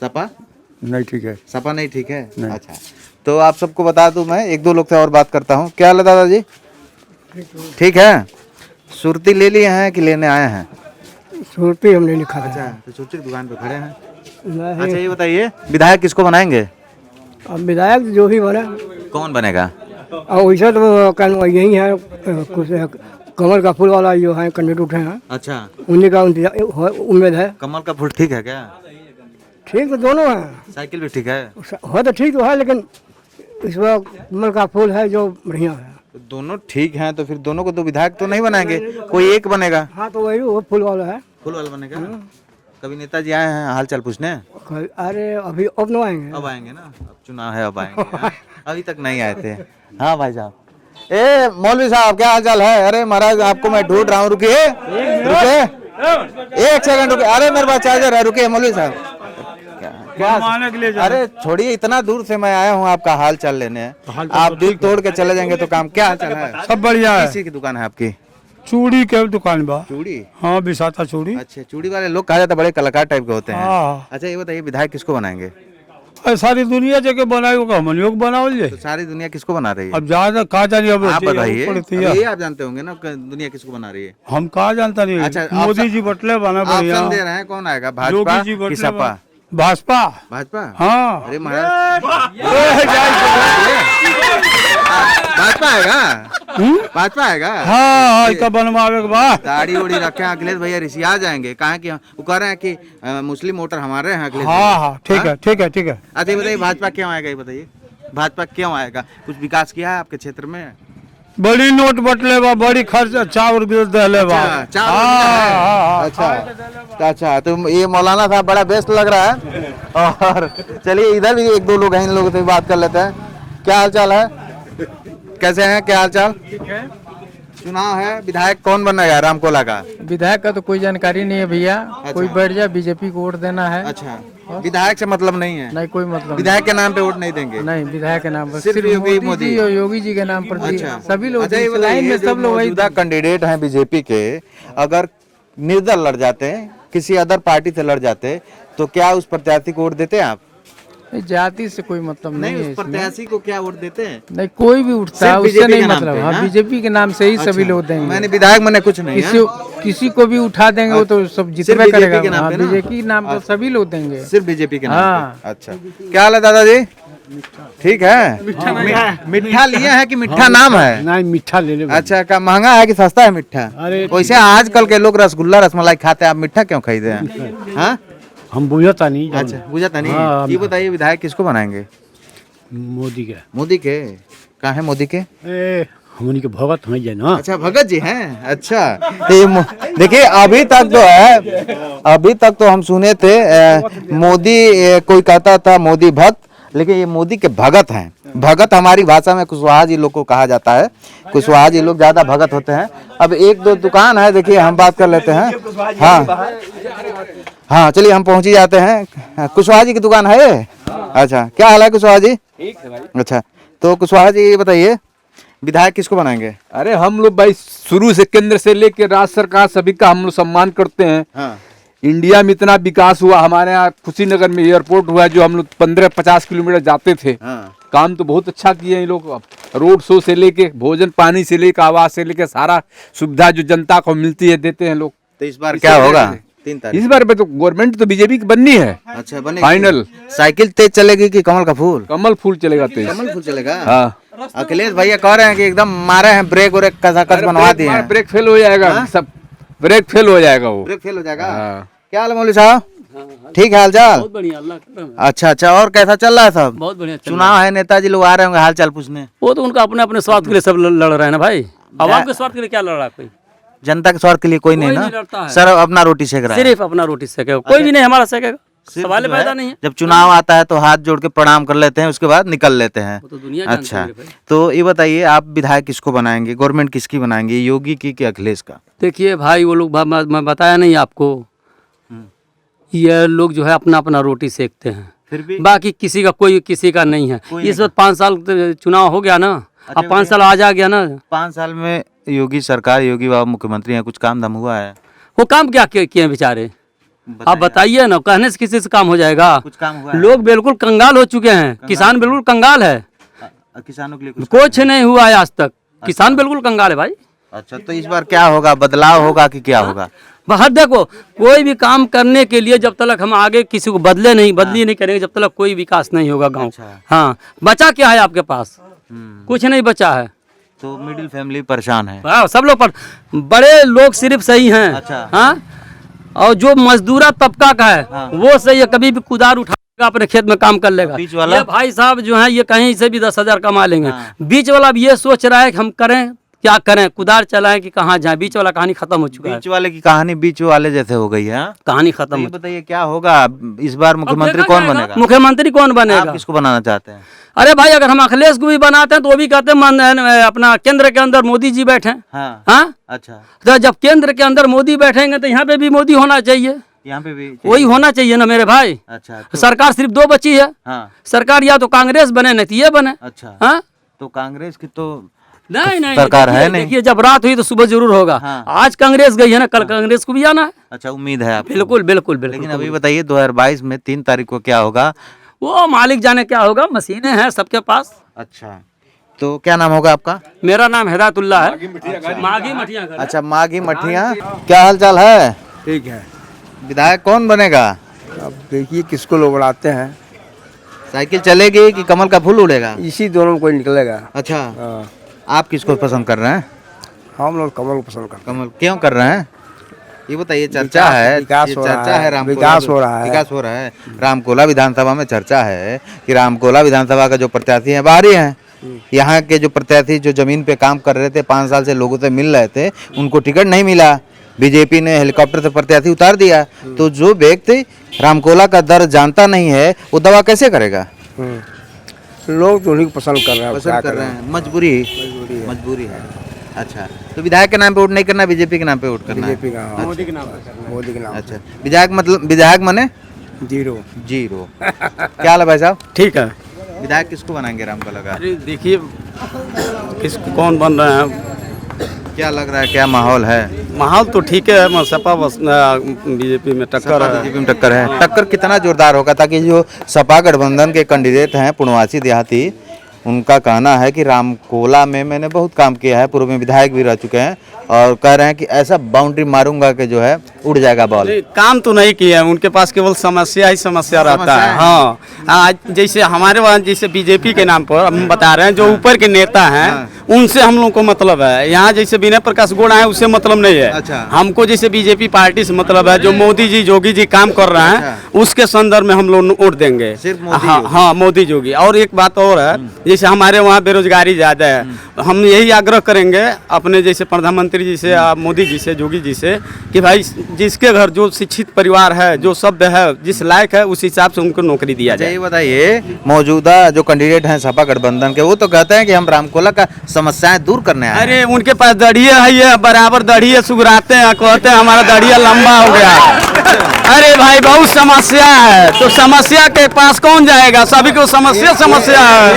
सपा नहीं ठीक है। सपा नहीं ठीक है? नहीं। अच्छा तो आप सबको बता दूं, मैं एक दो लोग से और बात करता हूँ। क्या हाल है दादाजी? ठीक है? सुरती ले लिए हैं कि लेने आए हैं? सुरती हमने लिखा था। अच्छा तो सुरती की दुकान पे खड़े हैं। अच्छा ये बताइए विधायक किसको बनाएंगे? अब विधायक जो भी बने। कौन बनेगा? और वैसे तो यही है, कुछ कमल का फूल वाला जो है कैंडिडेट उठे हैं, अच्छा उन्हीं का उम्मीद है। कमल का फूल ठीक है क्या? ठीक तो दोनों है। साइकिल भी ठीक है? हो तो ठीक तो है, लेकिन इस बार कमल का फूल है जो बढ़िया है। तो दोनों ठीक हैं तो फिर दोनों को तो विधायक तो नहीं बनाएंगे, कोई एक बनेगा। हाँ तो वही वो फूल वाला है। फूल वाला बनेगा। कभी नेताजी आए हैं हाल चाल पूछने? अरे अभी अब न आएंगे। अब आएंगे ना, अब चुनाव है अब आएंगे। हाँ? अभी तक नहीं आए थे। हाँ भाई साहब। ए मौलवी साहब क्या हाल चाल है? अरे महाराज आपको मैं ढूंढ रहा हूँ, रुकिए रुकिए 1 सेकंड रुकिए। अरे मेरे पास चार्जर है, रुकिए मौलवी साहब। क्या? अरे छोड़िए, इतना दूर से मैं आया हूँ आपका हाल चाल लेने। आप दिल तोड़ के चले जाएंगे तो काम। क्या हाल चाल है? सब बढ़िया है। किसी की दुकान है आपकी? चूड़ी के दुकान बा। चूड़ी? हाँ, बिसाता चूड़ी। अच्छा, चूड़ी वाले लोग कहा जाता है बड़े कलाकार टाइप के होते हैं। हाँ। अच्छा, ये बताइए विधायक किसको बनाएंगे? सारी दुनिया जगह बनाए होगा, हम लोग बनावल जाए। तो सारी दुनिया किसको बना रही है? अब ज्यादा कहा जानी, अब आप बताइए। पड़ती अब है। ये आप जानते होंगे ना दुनिया किसको बना रही है। हम कहा जानता नहीं। अच्छा, मोदी जी बटले बना बढ़िया। ऑप्शन दे रहे हैं, कौन आएगा, भाजपा योगी जी कि बटले सपा? भाजपा। भाजपा? हाँ। अरे महाराज, भाजपा आएगा? भाजपा आएगा? हाँ, इसका बनवावे के बाद दाढ़ी उड़ी रखे हैं अखिलेश भैया, ऋषि आ जाएंगे। कहा कि वो कह रहे हैं कि मुस्लिम वोटर हमारे हैं अखिलेश भैया। हाँ हाँ, ठीक है ठीक है ठीक है। अच्छा, ये बताइए भाजपा क्यों आएगा, ये बताइए भाजपा क्यों आएगा? कुछ विकास किया है आपके क्षेत्र में? बड़ी नोट बटले बा, बड़ी खर्च चावल दे बा। अच्छा, तो ये मौलाना साहब बड़ा बेस्ट लग रहा है। और चलिए इधर भी एक दो लोग हैं, इन लोगों से बात कर लेते हैं। क्या हाल चाल है, कैसे हैं, क्या हाल चाल? ठीक है। चुनाव है, विधायक कौन बनना है रामकोला का? विधायक का तो कोई जानकारी नहीं है भैया। कोई बैठ जाए, बीजेपी को वोट देना है। अच्छा, विधायक से मतलब नहीं है? नहीं, कोई मतलब विधायक के नाम पे वोट नहीं देंगे? नहीं, विधायक के नाम पर सिर्फ मोदी जी और योगी जी के नाम पर अच्छा, सभी लोग अच्छा, ये लाइन में बताइए, सब लोग वही। मौजूदा कैंडिडेट हैं बीजेपी के, अगर निर्दल लड़ जाते हैं, किसी अदर पार्टी से लड़ जाते, तो क्या उस प्रत्याशी को वोट देते हैं आप? जाति से कोई मतलब नहीं है उस इसमें। प्रत्याशी को क्या वोट देते हैं? नहीं, कोई भी उठता है सिर्फ उससे बीजेपी नहीं के नाम मतलब। पे, हाँ, हाँ? बीजेपी के नाम से ही सभी लोग देंगे। मैंने विधायक मैंने कुछ नहीं है? किसी को भी उठा देंगे वो तो सब जितने BJP करेगा। के नाम हाँ, पे ना? बीजेपी के नाम पर सभी लोग देंगे। सिर्फ बीजेपी के नाम हाँ। पे? अच्छा, क्या हाल है दादाजी, ठीक है? मीठा लिए हैं कि मीठा नाम है? नहीं, मीठा ले ले। अच्छा, क्या महंगा है कि सस्ता है मीठा? वैसे आजकल के लोग रसगुल्ला रसमलाई खाते हैं, आप मीठा क्यों खरीदे हैं? हाँ, हम बुझता नहीं। अच्छा, बुझाता नहीं। हाँ, ये बताइए विधायक किसको बनाएंगे? मोदी के। मोदी के? कहाँ है मोदी के? हम उनके भगत हैं ना। अच्छा, भगत जी हैं। अच्छा, तो ये देखिए अभी तक तो है, अभी तक तो हम सुने थे मोदी, कोई कहता था मोदी भक्त, लेकिन ये मोदी के भगत हैं। भगत हमारी भाषा में कुशवाहा जी लोग को कहा जाता है। कुशवाहा जी लोग ज्यादा भगत होते हैं। अब एक दो दुकान है, देखिए हम बात कर लेते हैं। हाँ हाँ, चलिए हम पहुंच ही जाते हैं। कुशवाहा जी की दुकान है ये? अच्छा, क्या हाल है कुशवाहा जी? ठीक है भाई। अच्छा, तो कुशवाहा जी ये बताइए विधायक किसको बनाएंगे? अरे हम लोग भाई शुरू से केंद्र से लेके राज्य सरकार सभी का हम लोग सम्मान करते हैं। हाँ। इंडिया में इतना विकास हुआ, हमारे यहाँ कुशीनगर में एयरपोर्ट हुआ, जो हम लोग 15-50 किलोमीटर जाते थे। हाँ। काम तो बहुत अच्छा किए ये लोग। रोड शो से लेके भोजन पानी से लेके आवास से लेके सारा सुविधा जो जनता को मिलती है देते हैं लोग। तो इस बार क्या होगा? 3 तारीख इस बार तो गवर्नमेंट तो बीजेपी की बननी है। अच्छा, बनेगी। फाइनल। साइकिल तेज चलेगी कि कमल का फूल? कमल फूल चलेगा तेज। कमल फूल चलेगा। हाँ। अखिलेश भैया कह रहे हैं कि एकदम मारे हैं ब्रेक व्रेक कस बनवा दिए हैं। ब्रेक फेल हो जाएगा। सब ब्रेक फेल हो जाएगा वो। ब्रेक फेल हो जाएगा। हाँ। क्या हाल है मौलवी साहब? ठीक है, हाल चाल? बहुत बढ़िया, अल्लाह का करम। अच्छा अच्छा, और कैसा चल रहा है सब? बहुत बढ़िया चल चुनाव है, नेताजी लोग आ रहे होंगे हाल चाल पूछने। वो तो उनका अपने अपने स्वार्थ के लिए सब लड़ रहे हैं ना भाई। आवाम के स्वार्थ के लिए क्या लड़ रहा है कोई? जनता के स्वार्थ के लिए कोई नहीं नहीं ना? लड़ता है। सर अपना रोटी सेक रहा है। सिर्फ अपना रोटी सेकेगा, कोई भी नहीं हमारा सेकेगा। सवाल पैदा नहीं है। जब चुनाव आता है तो हाथ जोड़ के प्रणाम कर लेते हैं, उसके बाद निकल लेते हैं। वो तो दुनिया जानती अच्छा, है भाई। तो ये बताइए आप विधायक किसको बनाएंगे? गवर्नमेंट किसकी बनाएंगे, योगी की कि अखिलेश का? देखिए भाई, वो लोग मैं बताया नहीं आपको, ये लोग जो है अपना अपना रोटी सेकते हैं। फिर भी बाकी किसी का कोई किसी का नहीं है। इस वक्त 5 साल चुनाव हो गया ना, अब 5 साल आ जा गया ना। 5 साल में योगी सरकार, योगी बाबा मुख्यमंत्री हैं, कुछ काम धाम हुआ है? वो काम क्या किए हैं बेचारे? आप बताइए ना, कहने से किसी से काम हो जाएगा? कुछ काम हुआ है? लोग बिल्कुल कंगाल हो चुके हैं। किसान बिल्कुल कंगाल है। किसानों के लिए कुछ नहीं हुआ है आज तक। किसान बिल्कुल कंगाल है भाई। अच्छा, तो इस बार क्या होगा? बदलाव होगा कि क्या होगा? बाहर देखो, कोई भी काम करने के लिए जब तक हम आगे किसी को बदली नहीं करेंगे, जब तक कोई विकास नहीं होगा गांव। हाँ, बचा क्या है आपके पास? कुछ नहीं बचा है। तो मिडिल फैमिली परेशान है। हाँ, सब लोग बड़े लोग सिर्फ सही हैं। अच्छा। हाँ, और जो मजदूरा तबका का है वो सही है, कभी भी कुदार उठाएगा अपने खेत में काम कर लेगा। बीच वाला? ये भाई साहब जो है ये कहीं से भी 10,000 कमा लेंगे। बीच वाला अब ये सोच रहा है कि हम करें क्या करें, कुदार चलाएं कि कहाँ जाए। बीच वाला कहानी खत्म हो चुका है। बीच वाले की कहानी बीच वाले जैसे हो गई है। कहानी खत्म। ये बताइए क्या होगा इस बार? मुख्यमंत्री कौन बनेगा? मुख्यमंत्री कौन बनेगा? आप किसको बनाना चाहते हैं? अरे भाई, अगर हम अखिलेश को भी बनाते हैं तो वो भी कहते हैं अपना केंद्र के अंदर मोदी जी बैठे। हाँ। हाँ? अच्छा, तो जब केंद्र के अंदर मोदी बैठेंगे तो यहाँ पे भी मोदी होना चाहिए। यहाँ पे भी वही होना चाहिए ना मेरे भाई। अच्छा, सरकार सिर्फ 2 बची है। हाँ। सरकार या तो कांग्रेस बने नहीं तो ये बने। अच्छा। हाँ? तो कांग्रेस की तो नहीं नहीं सरकार है देखिए- नहीं। देखिए जब रात हुई तो सुबह जरूर होगा। हाँ। आज कांग्रेस गई है ना, कल कांग्रेस को भी आना है। अच्छा, उम्मीद है आपको? बिल्कुल बिल्कुल बिल्कुल। लेकिन अभी बताइए 2022 में 3 तारीख को क्या होगा? वो मालिक जाने क्या होगा, मशीनें हैं सबके पास। अच्छा, तो क्या नाम होगा आपका? मेरा नाम हिदायतुल्लाह है, माघी मठिया घर है। अच्छा, माघी मठिया। क्या हाल चाल है? ठीक है। विधायक कौन बनेगा? अब देखिए किसको लोग बढ़ाते हैं, साइकिल चलेगी कि कमल का फूल उड़ेगा? इसी दोनों में कोई निकलेगा। अच्छा, हाँ, आप किसको पसंद कर रहे हैं? हम लोग कमल को पसंद करते कमल क्यों कर रहे हैं? ये बताइए, चर्चा है, विकास ये हो रहा चर्चा है, है, रामकोला विकास हो रहा है। विकास हो रहा है। रामकोला विधानसभा में चर्चा है कि रामकोला विधानसभा का जो प्रत्याशी है बाहरी हैं। यहाँ के जो प्रत्याशी जो जमीन पे काम कर रहे थे, 5 साल से लोगों से मिल रहे थे, उनको टिकट नहीं मिला। बीजेपी ने हेलीकॉप्टर से प्रत्याशी उतार दिया। तो जो व्यक्ति रामकोला का दर्द जानता नहीं है, वो दवा कैसे करेगा? हैं। लोग तो उन्हीं को पसंद कर रहे हैं। पसंद कर रहे हैं, मजबूरी है। अच्छा, तो विधायक के नाम पे वोट नहीं करना, बीजेपी के नाम पे वोट करना है? बीजेपी का, हाँ। मोदी के नाम। अच्छा, विधायक माने जीरो। क्या हाल है भाई साहब? ठीक है। विधायक किसको बनाएंगे रामकोला का? अरे देखिए किसको कौन बन रहे हैं, क्या लग रहा है, क्या माहौल है? माहौल तो ठीक है। सपा बस बीजेपी में टक्कर है। बीजेपी में टक्कर है। टक्कर कितना जोरदार होगा? ताकि जो सपा गठबंधन के कैंडिडेट हैं पूर्णवासी देहाती, उनका कहना है कि रामकोला में मैंने बहुत काम किया है, पूर्व में विधायक भी रह चुके हैं, और कह रहे हैं कि ऐसा बाउंड्री मारूंगा कि जो है उड़ जाएगा बॉल। नहीं, काम तो नहीं किया है, उनके पास केवल समस्या ही समस्या रहता है। हाँ, आज जैसे हमारे वहाँ जैसे बीजेपी के नाम पर हम बता रहे हैं, जो ऊपर के नेता हैं उनसे हम लोग को मतलब है। यहाँ जैसे विनय प्रकाश गौड़ है, उससे मतलब नहीं है। अच्छा। हमको जैसे बीजेपी पार्टी से मतलब है, जो मोदी जी योगी जी काम कर रहे हैं उसके संदर्भ में हम लोग वोट देंगे। सिर्फ मोदी हाँ, हाँ मोदी योगी। और एक बात और है, जैसे हमारे वहाँ बेरोजगारी ज्यादा है, हम यही आग्रह करेंगे अपने जैसे प्रधानमंत्री जी से, मोदी जी से, योगी जी से, कि भाई जिसके घर जो शिक्षित परिवार है, जो सभ्य है, जिस लायक है, उस हिसाब से उनको नौकरी दिया अच्छा, जाए। ये बताइए, मौजूदा जो कैंडिडेट हैं सपा गठबंधन के, वो तो कहते हैं कि हम रामकोला का समस्याएं दूर करने आए हैं। अरे उनके पास दढ़िया है, ये बराबर दढ़िया सुगराते हैं, कहते हैं हमारा दढ़िया लंबा हो गया। अरे भाई बहुत समस्या है, तो समस्या के पास कौन जाएगा? सभी को समस्या है।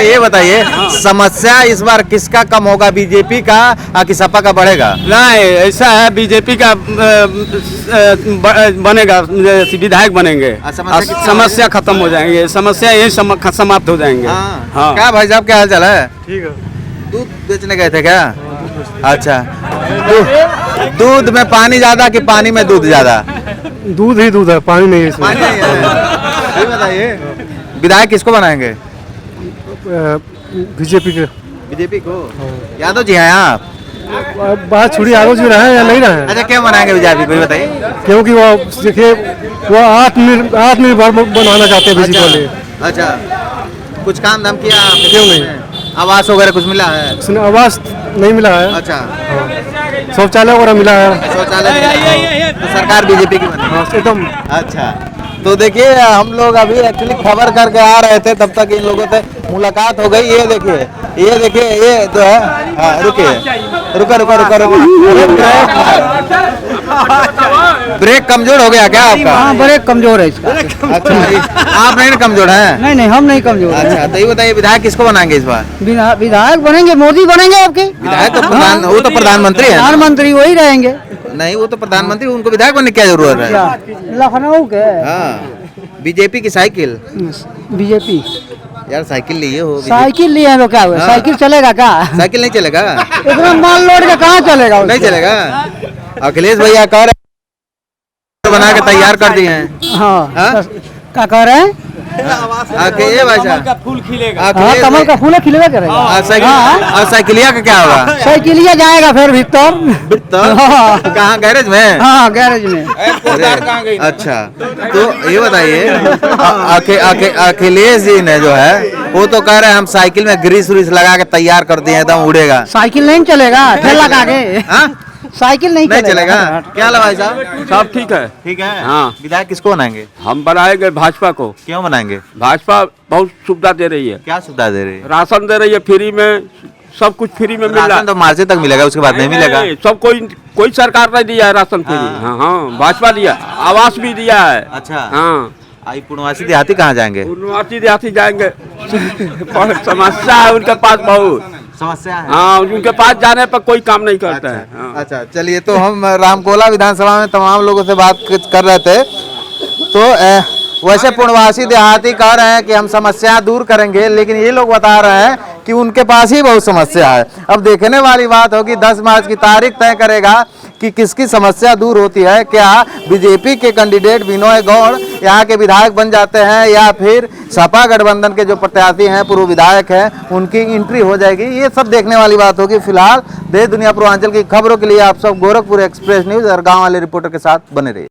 ये बताइए समस्या इस बार किसका कम होगा, बीजेपी का कि सपा का बढ़ेगा? नहीं, ऐसा है, बीजेपी का बनेगा, विधायक बनेंगे, समस्या खत्म हो जाएंगे, समस्या यही समाप्त हो जाएंगे। हाँ। क्या भाई साहब, क्या हाल चाल है? ठीक है। दूध बेचने गए थे क्या? अच्छा, दूध में पानी ज्यादा कि पानी में दूध ज्यादा? दूध ही दूध है, पानी नहीं है इसमें। पानी नहीं है। ये बताइए, विधायक किसको बनाएंगे? बीजेपी को। यादव जी हैं आप? बात छोड़ी, यादव जी रहे या नहीं रहे? अच्छा, क्यों बनाएंगे बीजेपी को, बताइए। क्योंकि वो देखिए वो आत्मनिर्भर बनाना चाहते हैं बीजेपी वाले। अच्छा, कुछ काम धाम किया आपने? क्यों नहीं? आवास वगैरह कुछ मिला है? उसने आवास नहीं मिला है। अच्छा, शौचालय वगैरह मिला है। शौचालय तो सरकार बीजेपी की बनी। एकदम। अच्छा, तो देखिए हम लोग अभी एक्चुअली खबर करके आ रहे थे, तब तक इन लोगों से मुलाकात हो गई। ये देखिए ये जो है, हाँ रुका ब्रेक कमजोर हो गया क्या आपका? हाँ, ब्रेक कमजोर है इसका। अच्छा, आप नहीं कमजोर हैं? नहीं, हम नहीं कमजोर। अच्छा, तो ये बताइए विधायक किसको बनाएंगे इस बार? विधायक बनेंगे, मोदी बनेंगे आपके। विधायक तो वो तो प्रधानमंत्री है। प्रधानमंत्री वही रहेंगे। नहीं, वो तो प्रधानमंत्री, उनको विधायक बनने की क्या जरूरत है? लखनऊ के। हाँ, बीजेपी की साइकिल। बीजेपी यार साइकिल लिए हो? साइकिल लिए हैं तो क्या हुआ? हाँ। साइकिल चलेगा क्या? साइकिल नहीं चलेगा? इतना माल लोड के कहाँ चलेगा? नहीं चलेगा। अखिलेश भैया कह रहे बना के तैयार कर दिए हैं। हाँ, क्या कह रहे हैं? ये भाई साहब, फूल खिलेगा। हाँ, कमल का फूल खिलेगा करेगा। और साइकिलिया का क्या होगा? साइकिलिया जाएगा फिर भीतर। कहाँ, गैरेज में? हाँ, गैरेज में। अच्छा, तो ये बताइए, अखिलेश जी ने जो है वो तो कह रहे हैं हम साइकिल में ग्रीस व्रीस लगा के तैयार कर दिए, एकदम उड़ेगा। साइकिल नहीं चलेगा, ठेला का आगे। साइकिल नहीं चलेगा। क्या हाल है भाई साहब? सब ठीक है। ठीक है। हाँ। विधायक किसको बनाएंगे? हम बनाएंगे भाजपा को। क्यों बनाएंगे? भाजपा बहुत सुविधा दे रही है। क्या सुविधा दे रही है? राशन दे रही है फ्री में, सब कुछ फ्री में मिल रहा है। तो मार्च तक मिलेगा, उसके बाद नहीं मिलेगा। सब कोई सरकार नहीं दिया है राशन फ्री। हाँ, भाजपा दिया, आवास भी दिया है। अच्छा, हाँ। आई पूर्णवासी देहाती कहाँ जाएंगे? पूर्णवासी देहाती जाएंगे। समस्या है उनके पास बहुत। समस्या है। हाँ, उनके पास जाने पर कोई काम नहीं करता है। हाँ। अच्छा चलिए, तो हम रामकोला विधानसभा में तमाम लोगों से बात कर रहे थे, तो वैसे पूर्णवासी देहाती कह रहे हैं कि हम समस्या दूर करेंगे, लेकिन ये लोग बता रहे हैं कि उनके पास ही बहुत समस्या है। अब देखने वाली बात होगी 10 मार्च की तारीख तय करेगा कि किसकी समस्या दूर होती है। क्या बीजेपी के कैंडिडेट विनोय गौड़ यहाँ के विधायक बन जाते हैं, या फिर सपा गठबंधन के जो प्रत्याशी हैं, पूर्व विधायक हैं, उनकी एंट्री हो जाएगी, ये सब देखने वाली बात होगी। फिलहाल देश दुनिया पूर्वांचल की खबरों के लिए आप सब गोरखपुर एक्सप्रेस न्यूज और गाँव वाले रिपोर्टर के साथ बने रहिए।